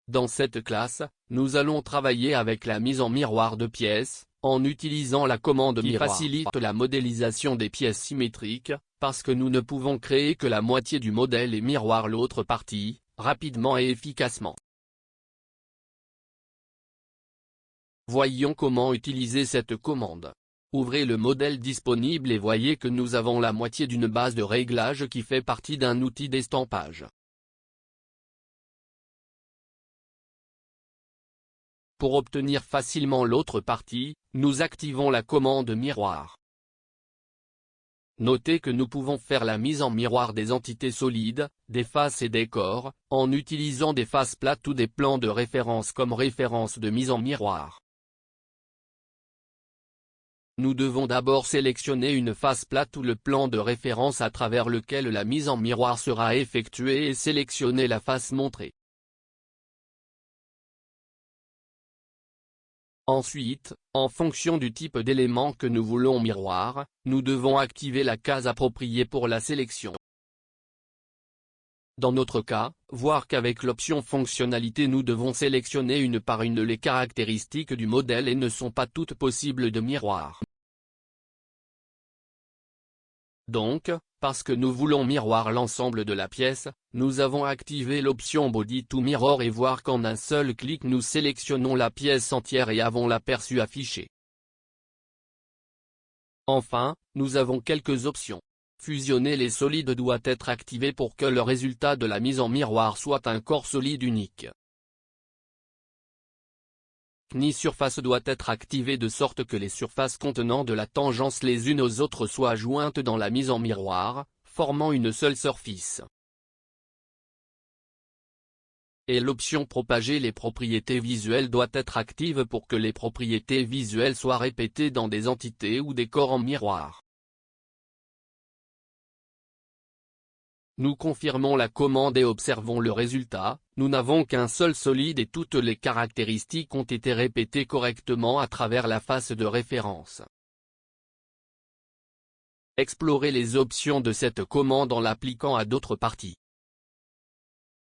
Dans cette classe, nous allons travailler avec la mise en miroir de pièces, en utilisant la commande qui facilite la modélisation des pièces symétriques, parce que nous ne pouvons créer que la moitié du modèle et miroir l'autre partie, rapidement et efficacement. Voyons comment utiliser cette commande. Ouvrez le modèle disponible et voyez que nous avons la moitié d'une base de réglage qui fait partie d'un outil d'estampage. Pour obtenir facilement l'autre partie, nous activons la commande miroir. Notez que nous pouvons faire la mise en miroir des entités solides, des faces et des corps, en utilisant des faces plates ou des plans de référence comme référence de mise en miroir. Nous devons d'abord sélectionner une face plate ou le plan de référence à travers lequel la mise en miroir sera effectuée et sélectionner la face montrée. Ensuite, en fonction du type d'élément que nous voulons miroir, nous devons activer la case appropriée pour la sélection. Dans notre cas, voir qu'avec l'option fonctionnalité nous devons sélectionner une par une les caractéristiques du modèle et ne sont pas toutes possibles de miroir. Donc, parce que nous voulons miroir l'ensemble de la pièce, nous avons activé l'option Body to Mirror et voir qu'en un seul clic nous sélectionnons la pièce entière et avons l'aperçu affiché. Enfin, nous avons quelques options. Fusionner les solides doit être activé pour que le résultat de la mise en miroir soit un corps solide unique. Ni surface doit être activée de sorte que les surfaces contenant de la tangence les unes aux autres soient jointes dans la mise en miroir, formant une seule surface. Et l'option Propager les propriétés visuelles doit être active pour que les propriétés visuelles soient répétées dans des entités ou des corps en miroir. Nous confirmons la commande et observons le résultat, nous n'avons qu'un seul solide et toutes les caractéristiques ont été répétées correctement à travers la face de référence. Explorez les options de cette commande en l'appliquant à d'autres parties.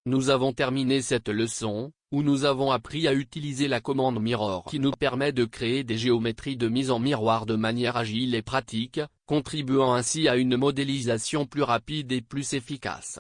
Nous avons terminé cette leçon, où nous avons appris à utiliser la commande Mirror qui nous permet de créer des géométries de mise en miroir de manière agile et pratique, contribuant ainsi à une modélisation plus rapide et plus efficace.